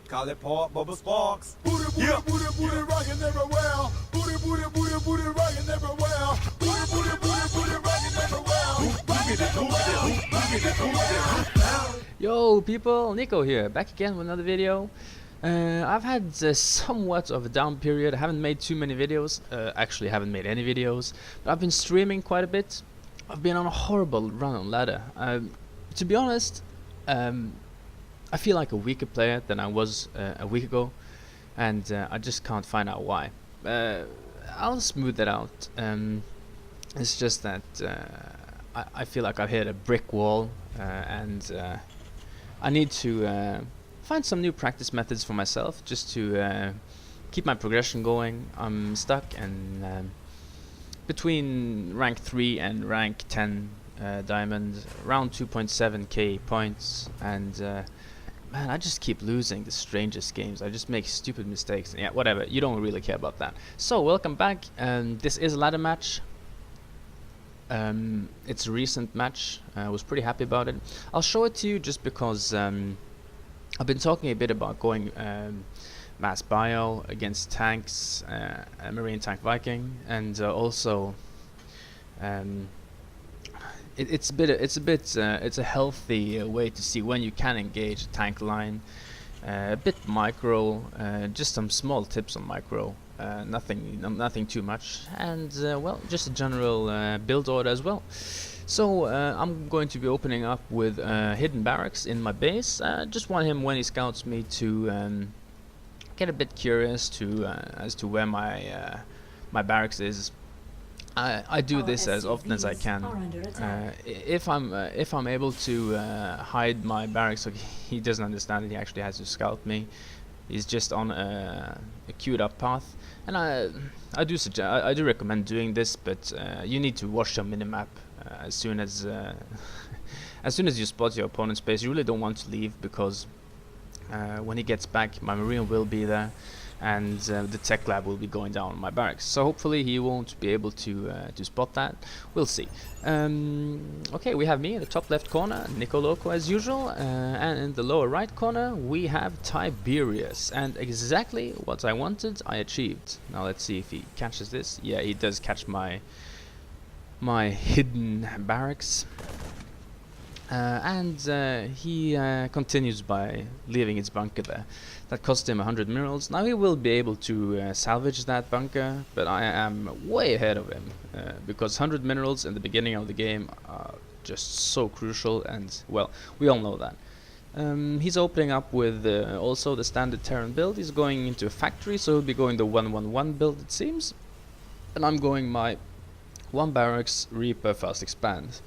Call it pork, bubble sparks. Booty, booty, Yeah. booty, booty, rockin' everywhere. Booty, booty, booty, booty, rockin' everywhere. Booty, booty, booty, booty, rockin' everywhere. Rockin' everywhere. Yo people, Nico here, back again with another video. I've had somewhat of a down period. I haven't made too many videos, actually haven't made any videos, but I've been streaming quite a bit. I've been on a horrible run on ladder. To be honest, I feel like a weaker player than I was a week ago, and I just can't find out why. I'll smooth that out. It's just that I feel like I've hit a brick wall, and I need to find some new practice methods for myself, just to keep my progression going. I'm stuck and between rank 3 and rank 10 diamond, around 2.7k points, and man, I just keep losing the strangest games. I just make stupid mistakes. Yeah, whatever, you don't really care about that. So welcome back. This is a ladder match. It's a recent match. I was pretty happy about it. I'll show it to you just because I've been talking a bit about going mass bio against tanks, a Marine Tank Viking, and also it's a healthy way to see when you can engage a tank line. A bit micro, just some small tips on micro. Nothing too much, and well, just a general build order as well. So I'm going to be opening up with hidden barracks in my base. Just want him, when he scouts me, to get a bit curious as to where my barracks is. I do this as often as I can. If I'm able to hide my barracks so he doesn't understand it, he actually has to scout me. He's just on a queued up path, and I do recommend doing this, but you need to watch your minimap as soon as you spot your opponent's base. You really don't want to leave, because when he gets back, my Marine will be there, and the tech lab will be going down on my barracks. So hopefully he won't be able to spot that. We'll see. Okay, we have me in the top left corner, NicoLoco as usual, and in the lower right corner we have Tiberius, and exactly what I wanted I achieved. Now let's see if he catches this. Yeah, he does catch my hidden barracks. And he continues by leaving his bunker there. That cost him 100 minerals. Now he will be able to salvage that bunker, but I am way ahead of him, because 100 minerals in the beginning of the game are just so crucial, and well, we all know that. He's opening up with also the standard Terran build. He's going into a factory, so he'll be going the 111 build, it seems, and I'm going my 1 barracks Reaper fast expand.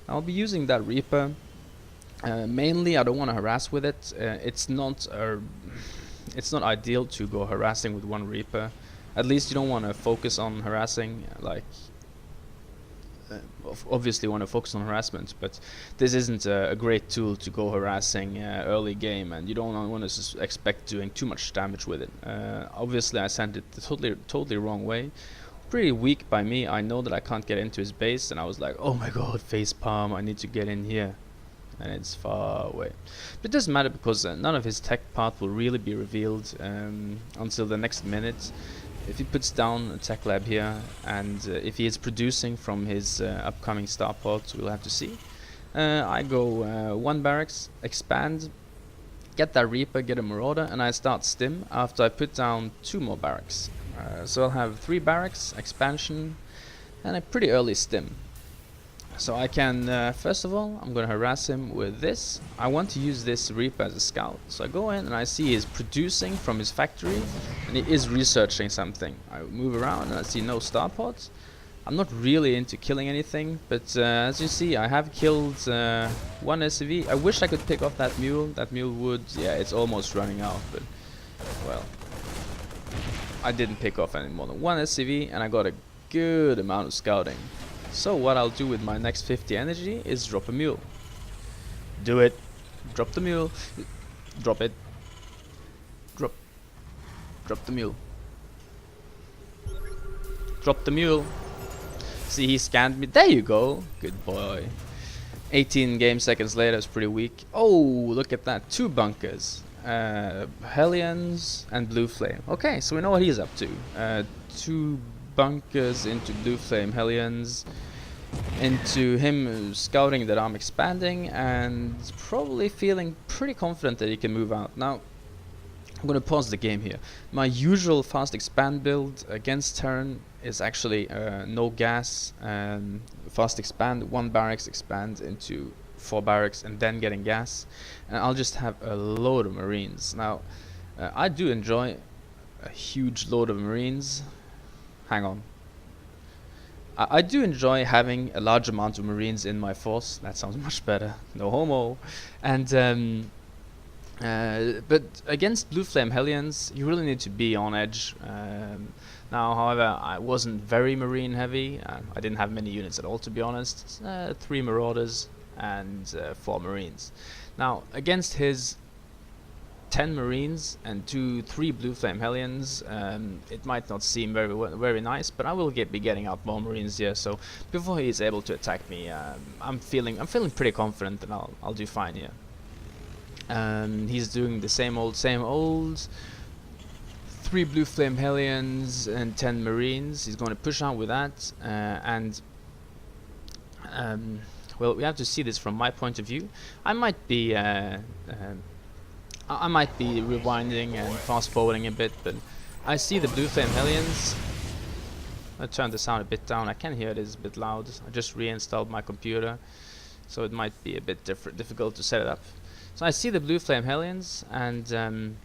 I'll be using that Reaper. Mainly, I don't want to harass with it. It's not ideal to go harassing with 1 Reaper. At least you don't want to focus on harassing. Like, obviously, want to focus on harassment, but this isn't a great tool to go harassing early game, and you don't want to expect doing too much damage with it. Obviously, I sent it the totally wrong way. Pretty weak by me. I know that I can't get into his base, and I was like, oh my god, facepalm, I need to get in here, and it's far away. But it doesn't matter, because none of his tech path will really be revealed until the next minute. If he puts down a tech lab here, and if he is producing from his upcoming starport, we'll have to see. I go 1 barracks, expand, get that Reaper, get a Marauder, and I start stim after I put down 2 more barracks. So I'll have 3 barracks, expansion, and a pretty early stim. So I can, first of all, I'm going to harass him with this. I want to use this Reaper as a scout. So I go in and I see he's producing from his factory, and he is researching something. I move around and I see no starports. I'm not really into killing anything, but as you see, I have killed 1 SCV. I wish I could pick off that mule. That mule would, yeah, it's almost running out, but well, I didn't pick off any more than 1 SCV, and I got a good amount of scouting. So what I'll do with my next 50 energy is drop a mule. Do it. Drop the mule. Drop it. Drop the mule. Drop the mule. See, he scanned me. There you go. Good boy. 18 game seconds later is pretty weak. Oh, look at that. 2 bunkers. Hellions and Blue Flame. Okay, so we know what he's up to. 2 bunkers into Blue Flame Hellions, into him scouting that I'm expanding, and probably feeling pretty confident that he can move out. Now, I'm going to pause the game here. My usual fast expand build against Terran is actually no gas, fast expand, 1 barracks expand into 4 barracks, and then getting gas, and I'll just have a load of Marines. Now, I do enjoy a huge load of Marines. Hang on. I do enjoy having a large amount of Marines in my force. That sounds much better. No homo. And but against Blue Flame Hellions, you really need to be on edge. Now, however, I wasn't very Marine heavy. I didn't have many units at all, to be honest. 3 Marauders and 4 Marines. Now, against his 10 Marines and 3 Blue Flame Hellions, it might not seem very nice, but I will be getting out more Marines here. So before he is able to attack me, I'm feeling pretty confident that I'll do fine here. He's doing the same old. 3 Blue Flame Hellions and 10 Marines. He's going to push on with that, well, we have to see this from my point of view. I might be rewinding and fast forwarding a bit, but I see the Blue Flame Hellions. I'll turn the sound a bit down. I can hear it is a bit loud. I just reinstalled my computer, so it might be a bit difficult to set it up. So I see the Blue Flame Hellions, and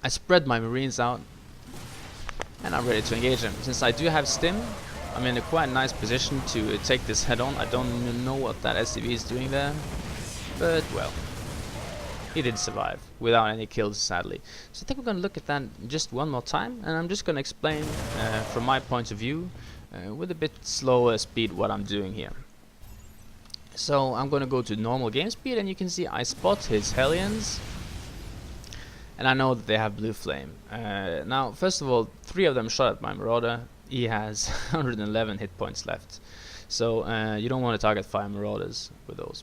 I spread my Marines out, and I'm ready to engage them. Since I do have Stim, I'm in a quite nice position to take this head on. I don't know what that SCV is doing there, but well, he did survive without any kills, sadly. So I think we're going to look at that just one more time, and I'm just going to explain from my point of view with a bit slower speed what I'm doing here. So I'm going to go to normal game speed, and you can see I spot his Hellions, and I know that they have Blue Flame. Now, first of all, 3 of them shot at my Marauder. He has 111 hit points left, so you don't want to target 5 Marauders with those.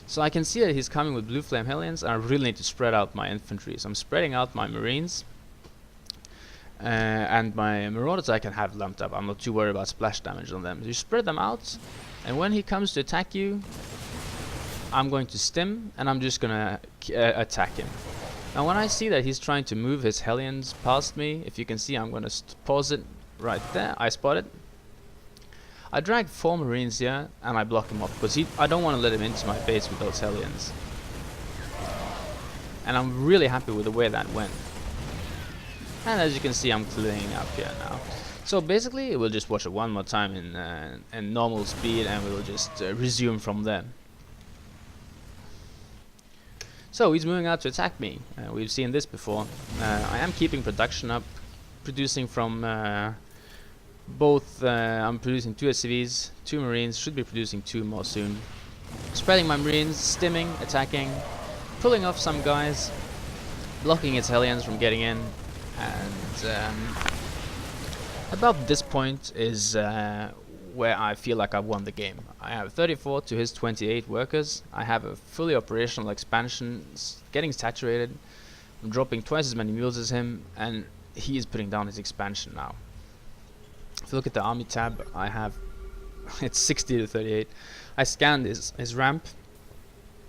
So I can see that he's coming with Blue Flame Hellions, and I really need to spread out my infantry. So I'm spreading out my Marines, and my Marauders I can have lumped up. I'm not too worried about splash damage on them. So you spread them out, and when he comes to attack you, I'm going to stim, and I'm just gonna attack him. Now, when I see that he's trying to move his Hellions past me, if you can see, I'm gonna pause it right there. I spot it. I drag 4 Marines here, and I block him off, because I don't want to let him into my base with those Hellions. And I'm really happy with the way that went. And as you can see, I'm cleaning up here now. So basically, we'll just watch it one more time in normal speed, and we'll just resume from there. So he's moving out to attack me. We've seen this before. I am keeping production up, producing from both. I'm producing 2 SCVs, 2 Marines, should be producing 2 more soon. Spreading my Marines, stimming, attacking, pulling off some guys, blocking its Hellions from getting in, and about this point is where I feel like I've won the game. I have 34 to his 28 workers. I have a fully operational expansion, getting saturated. I'm dropping twice as many mules as him, and he is putting down his expansion now. If you look at the army tab, I have it's 60 to 38. I scanned his ramp,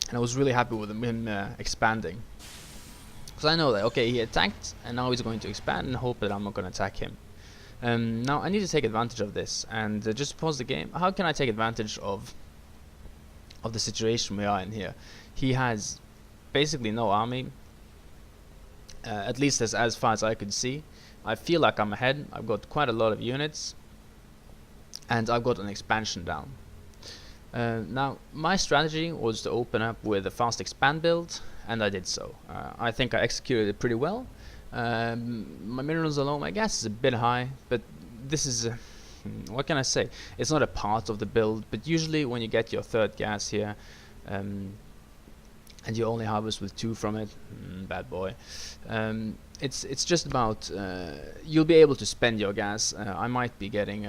and I was really happy with him expanding. Because I know that, okay, he attacked, and now he's going to expand and hope that I'm not going to attack him. Now I need to take advantage of this, and just pause the game. How can I take advantage of the situation we are in here? He has basically no army, at least as far as I could see. I feel like I'm ahead. I've got quite a lot of units, and I've got an expansion down. Now my strategy was to open up with a fast expand build, and I did so. I think I executed it pretty well. My minerals alone, my gas is a bit high, but this is what can I say? It's not a part of the build, but usually when you get your 3rd gas here, and you only harvest with 2 from it, bad boy. It's just about you'll be able to spend your gas. I might be getting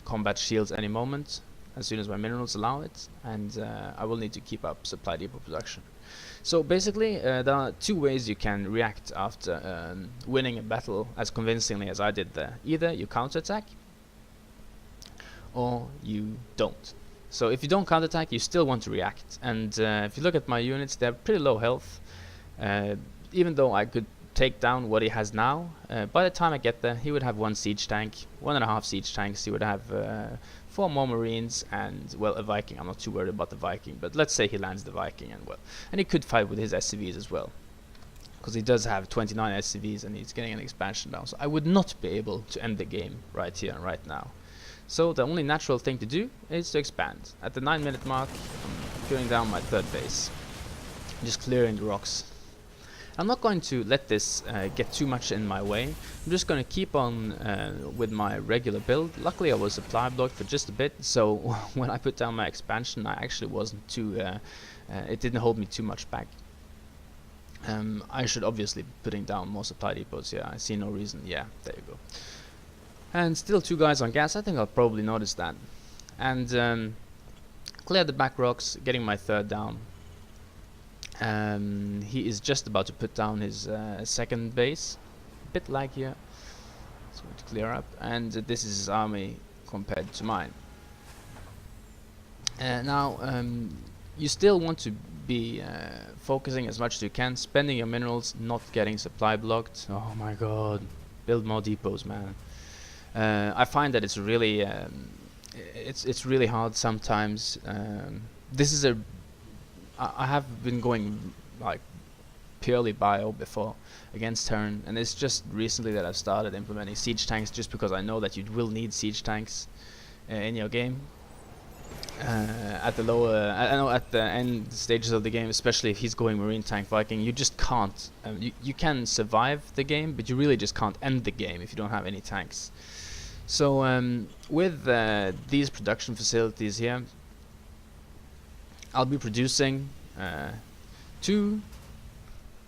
combat shields any moment, as soon as my minerals allow it, and I will need to keep up supply depot production. So basically, there are two ways you can react after winning a battle as convincingly as I did there. Either you counterattack, or you don't. So if you don't counterattack, you still want to react. And if you look at my units, they have pretty low health. Even though I could take down what he has now, by the time I get there, he would have 1 siege tank, 1.5 siege tanks. He would have 4 more marines and, well, a Viking. I'm not too worried about the Viking, but let's say he lands the Viking, and he could fight with his SCVs as well, because he does have 29 SCVs and he's getting an expansion down. So I would not be able to end the game right here and right now. So the only natural thing to do is to expand. At the 9-minute mark, I'm putting down my 3rd base, just clearing the rocks. I'm not going to let this get too much in my way. I'm just going to keep on with my regular build. Luckily I was supply blocked for just a bit, so when I put down my expansion I actually wasn't too... it didn't hold me too much back. I should obviously be putting down more supply depots here. I see no reason. Yeah, there you go. And still 2 guys on gas. I think I'll probably notice that. And clear the back rocks, getting my 3rd down. He is just about to put down his 2nd base. A bit lag here. So to clear up. And this is his army compared to mine. Now, you still want to be focusing as much as you can, spending your minerals, not getting supply blocked. Oh my god. Build more depots, man. I find that it's really it's really hard sometimes. This is I have been going like purely bio before against turn, and it's just recently that I've started implementing siege tanks, just because I know that you will need siege tanks in your game at the lower at the end stages of the game, especially if he's going marine tank Viking. You just can't you can survive the game, but you really just can't end the game if you don't have any tanks. So with these production facilities here, I'll be producing 2,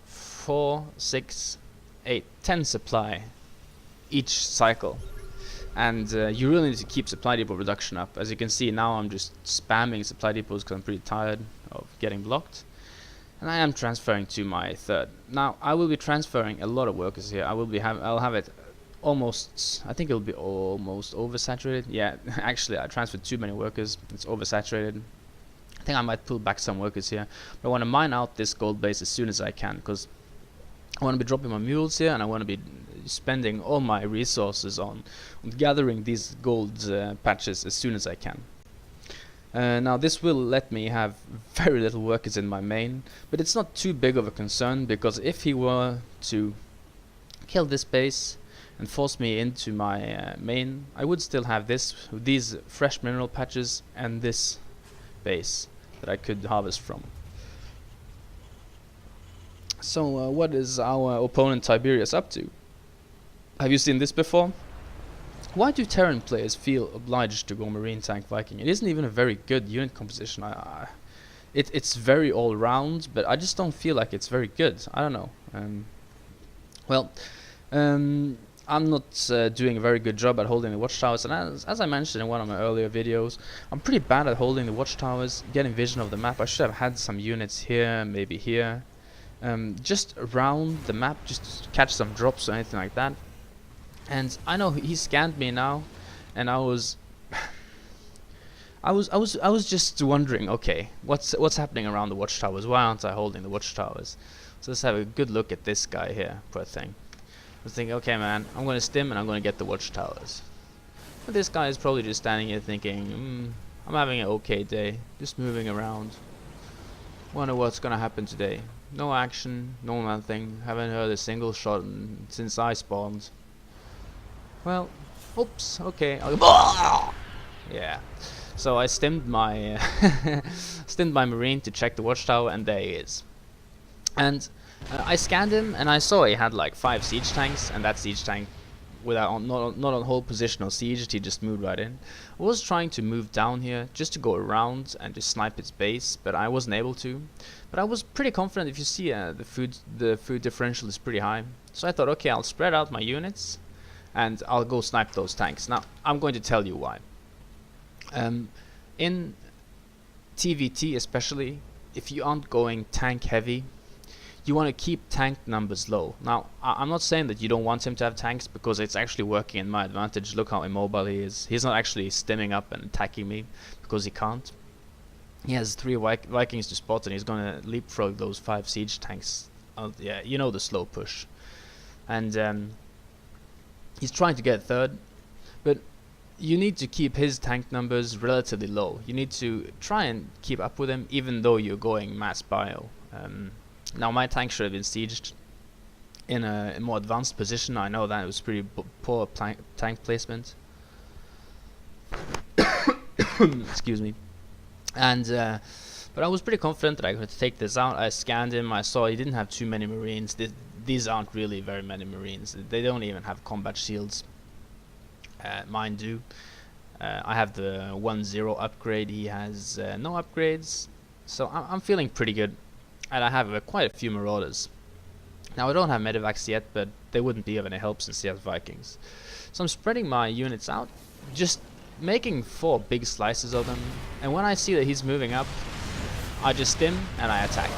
4, 6, 8, 10 supply each cycle. And you really need to keep supply depot production up. As you can see now, I'm just spamming supply depots because I'm pretty tired of getting blocked. And I am transferring to my 3rd. Now I will be transferring a lot of workers here. I'll have it almost, I think it'll be almost oversaturated. Yeah, actually I transferred too many workers. It's oversaturated. I think I might pull back some workers here. But I want to mine out this gold base as soon as I can, because I want to be dropping my mules here, and I want to be spending all my resources on gathering these gold patches as soon as I can. Now this will let me have very little workers in my main, but it's not too big of a concern, because if he were to kill this base and force me into my main, I would still have these fresh mineral patches and this base that I could harvest from. So what is our opponent Tiberius up to? Have you seen this before? Why do Terran players feel obliged to go Marine Tank Viking? It isn't even a very good unit composition. It's very all round, but I just don't feel like it's very good. I don't know. I'm not doing a very good job at holding the watchtowers, and as I mentioned in one of my earlier videos, I'm pretty bad at holding the watchtowers, getting vision of the map. I should have had some units here, maybe here, just around the map, just to catch some drops or anything like that. And I know he scanned me now, and I was just wondering, okay, what's happening around the watchtowers? Why aren't I holding the watchtowers? So let's have a good look at this guy here, poor thing. I was thinking, okay man, I'm gonna stim and I'm gonna get the watchtowers. But this guy is probably just standing here thinking, I'm having an okay day, just moving around. Wonder what's gonna happen today. No action, no nothing, haven't heard a single shot since I spawned. Well, oops, okay, yeah. So I stimmed my my marine to check the watchtower, and there he is. And I scanned him, and I saw he had like 5 siege tanks, and that siege tank, without not on hold position or siege, he just moved right in. I was trying to move down here just to go around and just snipe its base, but I wasn't able to. But I was pretty confident. If you see the food differential is pretty high, so I thought, okay, I'll spread out my units and I'll go snipe those tanks. Now I'm going to tell you why. In TvT especially, if you aren't going tank heavy, you want to keep tank numbers low. Now, I'm not saying that you don't want him to have tanks, because it's actually working in my advantage. Look how immobile he is. He's not actually stimming up and attacking me, because he can't. He has 3 Vikings to spot, and he's gonna leapfrog those 5 siege tanks. Yeah, you know, the slow push. And he's trying to get third, but you need to keep his tank numbers relatively low. You need to try and keep up with him, even though you're going mass bio. Now, my tank should have been sieged in a more advanced position. I know that it was pretty poor tank placement. Excuse me. And but I was pretty confident that I could take this out. I scanned him. I saw he didn't have too many marines. These aren't really very many marines. They don't even have combat shields. Mine do. I have the 1-0 upgrade. He has no upgrades. So I'm feeling pretty good. And I have quite a few marauders. Now, I don't have medivacs yet, but they wouldn't be of any help since he has Vikings. So I'm spreading my units out, just making 4 big slices of them. And when I see that he's moving up, I just stim and I attack.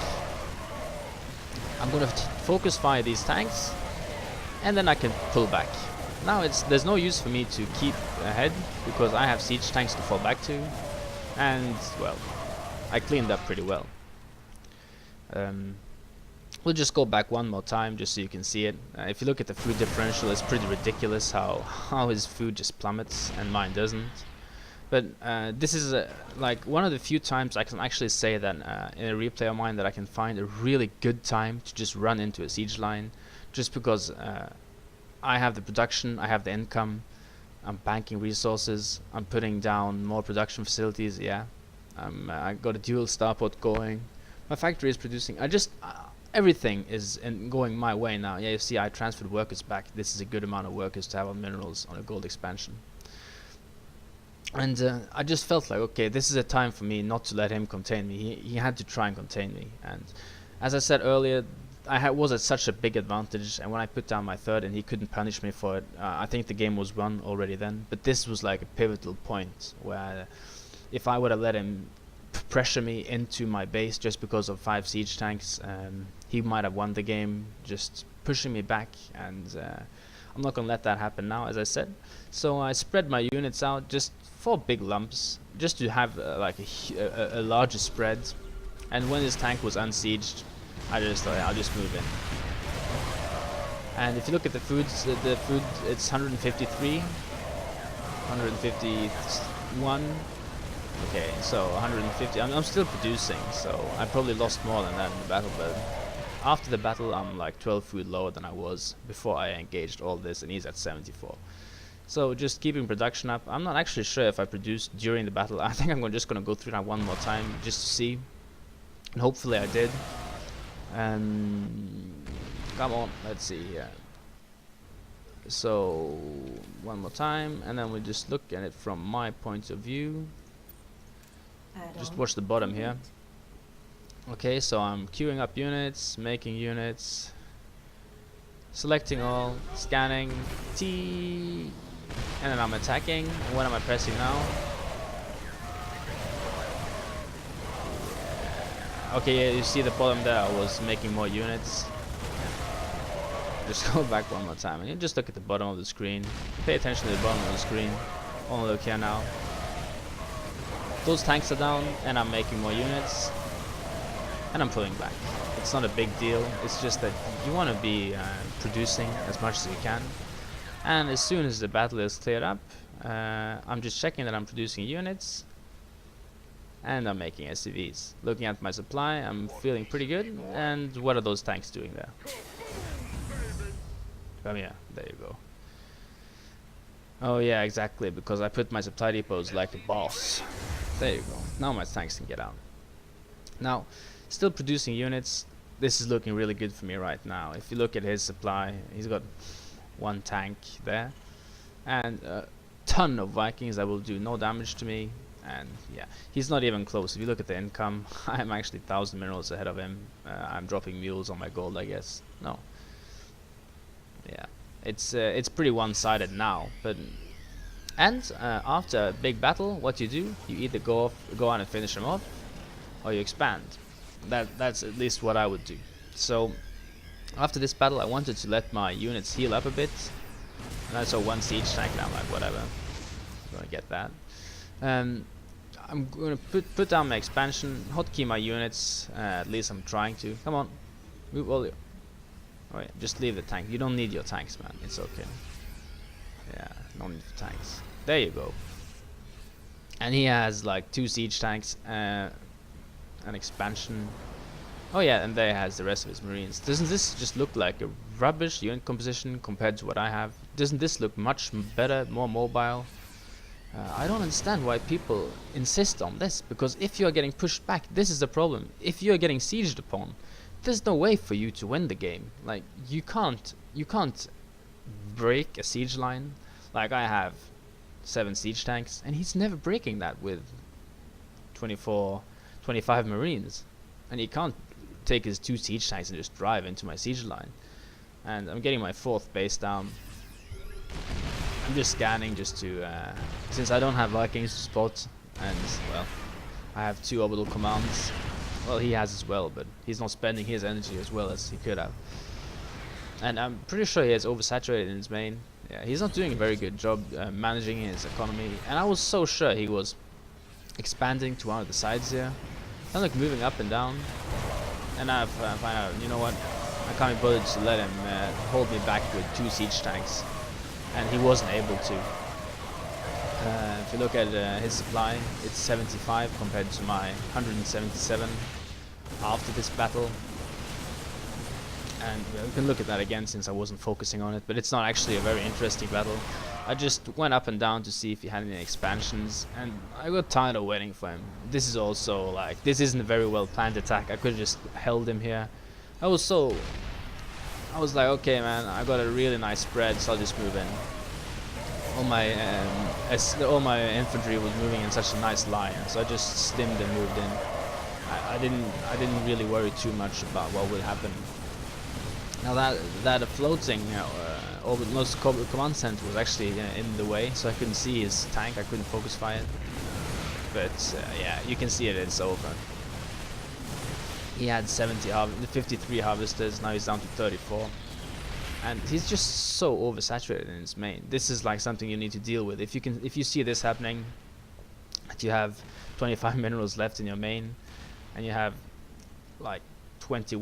I'm going to focus fire these tanks, and then I can pull back. Now there's no use for me to keep ahead, because I have siege tanks to fall back to, and well, I cleaned up pretty well. We'll just go back one more time just so you can see it. If you look at the food differential, it's pretty ridiculous how his food just plummets and mine doesn't. But this is like one of the few times I can actually say that in a replay of mine that I can find a really good time to just run into a siege line, just because I have the production, I have the income, I'm banking resources, I'm putting down more production facilities. Yeah, I got a dual starport going, my factory is producing. Everything is going my way now. Yeah, you see, I transferred workers back. This is a good amount of workers to have on minerals on a gold expansion. And I just felt like, okay, this is a time for me not to let him contain me. He had to try and contain me. And as I said earlier, I was at such a big advantage, and when I put down my third and he couldn't punish me for it, I think the game was won already then. But this was like a pivotal point where if I would have let him pressure me into my base just because of 5 siege tanks, he might have won the game, just pushing me back. And I'm not gonna let that happen now, as I said. So I spread my units out, just 4 big lumps, just to have like a larger spread. And when his tank was unsieged, I just thought, I'll just move in. And if you look at the food, it's 153, 151. Okay, so 150. I'm still producing, so I probably lost more than that in the battle. But after the battle, I'm like 12 food lower than I was before I engaged all this, and he's at 74. So just keeping production up. I'm not actually sure if I produced during the battle. I think I'm just gonna go through that one more time just to see, and hopefully I did. Come on, let's see here. So one more time, and then we just look at it from my point of view. Just watch the bottom here. Okay, so I'm queuing up units, making units, selecting all, scanning, T, and then I'm attacking. And what am I pressing now? Okay, yeah, you see the bottom there, I was making more units. Just go back one more time, and you just look at the bottom of the screen. Pay attention to the bottom of the screen. Only look here now. Those tanks are down, and I'm making more units, and I'm pulling back. It's not a big deal, it's just that you want to be producing as much as you can. And as soon as the battle is cleared up, I'm just checking that I'm producing units, and I'm making SCVs. Looking at my supply, I'm feeling pretty good. And what are those tanks doing there? Come here, there you go. Oh yeah, exactly, because I put my supply depots like a boss. There you go. Now my tanks can get out. Now, still producing units. This is looking really good for me right now. If you look at his supply, he's got 1 tank there, and a ton of Vikings that will do no damage to me. And yeah, he's not even close. If you look at the income, I'm actually 1,000 minerals ahead of him. I'm dropping mules on my gold, I guess. No. Yeah, it's pretty one-sided now, but And after a big battle, what you do, you either go on and finish them off, or you expand. That's at least what I would do. So after this battle, I wanted to let my units heal up a bit, and I saw one siege tank, and I'm like, whatever, I'm gonna get that. I'm gonna put down my expansion, hotkey my units. At least I'm trying to. Come on, move all your. Oh yeah, just leave the tank. You don't need your tanks, man. It's okay. Yeah, no need for tanks. There you go. And he has like 2 siege tanks, an expansion. Oh yeah, and there he has the rest of his marines. Doesn't this just look like a rubbish unit composition compared to what I have? Doesn't this look much better, more mobile? I don't understand why people insist on this, because if you are getting pushed back, this is the problem. If you are getting sieged upon, there's no way for you to win the game. Like, you can't break a siege line. Like, I have 7 siege tanks, and he's never breaking that with 25 marines. And he can't take his 2 siege tanks and just drive into my siege line. And I'm getting my 4th base down. I'm just scanning just to, since I don't have Vikings to spot, and, well, I have 2 orbital commands. Well, he has as well, but he's not spending his energy as well as he could have. And I'm pretty sure he has oversaturated in his main. Yeah, he's not doing a very good job managing his economy. And I was so sure he was expanding to one of the sides here. I'm like moving up and down. And I find out, you know what, I can't be bothered to let him hold me back with 2 siege tanks. And he wasn't able to. If you look at his supply, it's 75 compared to my 177 after this battle. And we can look at that again since I wasn't focusing on it, but it's not actually a very interesting battle. I just went up and down to see if he had any expansions, and I got tired of waiting for him. This is also like, this isn't a very well planned attack. I could have just held him here. I was like, okay man, I got a really nice spread, so I'll just move in. All my infantry was moving in such a nice line, so I just stimmed and moved in. I didn't really worry too much about what would happen. Now that floating command center was actually in the way, so I couldn't see his tank. I couldn't focus fire. But yeah, you can see it's over. He had 53 harvesters. Now he's down to 34. And he's just so oversaturated in his main. This is like something you need to deal with. If you see this happening, that you have 25 minerals left in your main, and you have like 20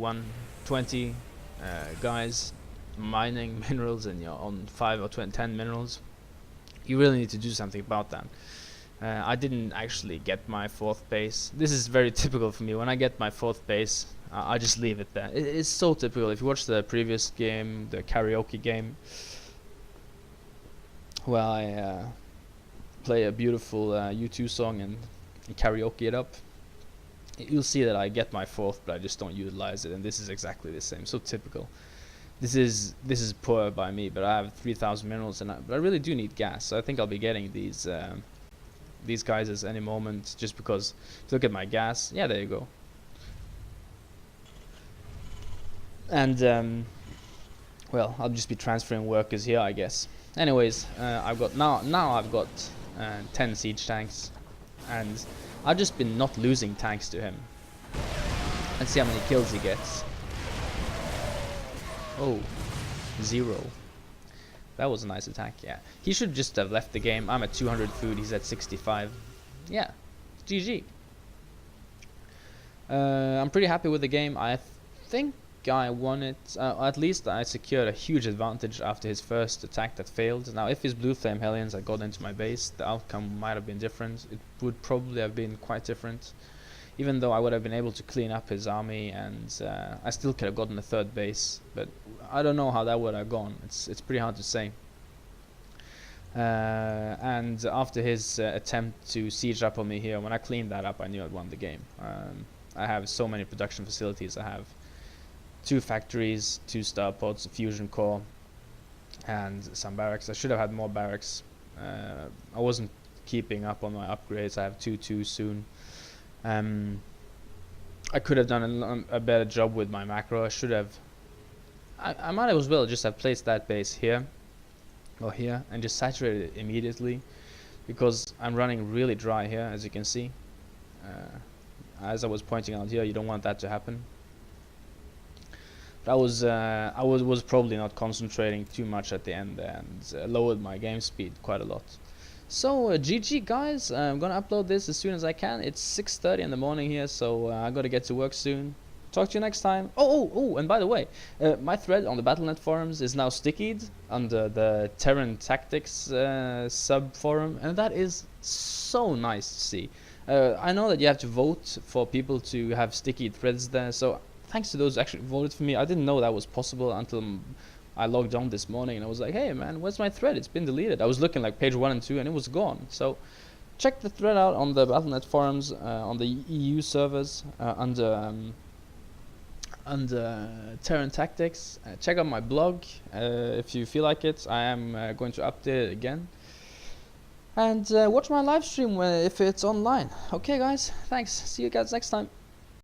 guys mining minerals, and you're on 5 or 10 minerals, you really need to do something about that. I didn't actually get my 4th base. This is very typical for me. When I get my 4th base, I just leave it there. It's so typical. If you watch the previous game, the karaoke game, well, I play a beautiful U2 song and karaoke it up, you'll see that I get my 4th, but I just don't utilize it, and this is exactly the same. So typical. This is poor by me, but I have 3,000 minerals, but I really do need gas. So I think I'll be getting these guys at any moment, just because if you look at my gas, yeah, there you go. And well, I'll just be transferring workers here, I guess. Anyways, I've got now I've got 10 siege tanks, and I've just been not losing tanks to him. Let's see how many kills he gets. Oh, 0. That was a nice attack. Yeah, he should just have left the game. I'm at 200 food. He's at 65. Yeah, GG. I'm pretty happy with the game. I think I won it. At least I secured a huge advantage after his first attack that failed. Now, if his blue flame hellions had got into my base, the outcome might have been different. It would probably have been quite different, even though I would have been able to clean up his army, and I still could have gotten a 3rd base. But I don't know how that would have gone. It's pretty hard to say. And after his attempt to siege up on me here, when I cleaned that up, I knew I'd won the game. I have so many production facilities. I have 2 factories, 2 starports, a fusion core, and some barracks. I should have had more barracks. I wasn't keeping up on my upgrades. I have 2 too soon. I could have done a better job with my macro. I should have. I might as well just have placed that base here, or here, and just saturated it immediately. because I'm running really dry here, as you can see. As I was pointing out here, you don't want that to happen. But I was probably not concentrating too much at the end and lowered my game speed quite a lot. So GG guys, I'm gonna upload this as soon as I can. It's 6:30 in the morning here, so I gotta get to work soon. Talk to you next time. Oh, and by the way, my thread on the Battle.net forums is now stickied under the Terran Tactics sub forum, and that is so nice to see. I know that you have to vote for people to have sticky threads there, so thanks to those who actually voted for me. I didn't know that was possible until I logged on this morning and I was like, hey man, where's my thread? It's been deleted. I was looking like page 1 and 2 and it was gone. So check the thread out on the Battle.net forums, on the EU servers, under Terran Tactics. Check out my blog if you feel like it. I am going to update it again. And watch my live stream if it's online. Okay guys, thanks. See you guys next time.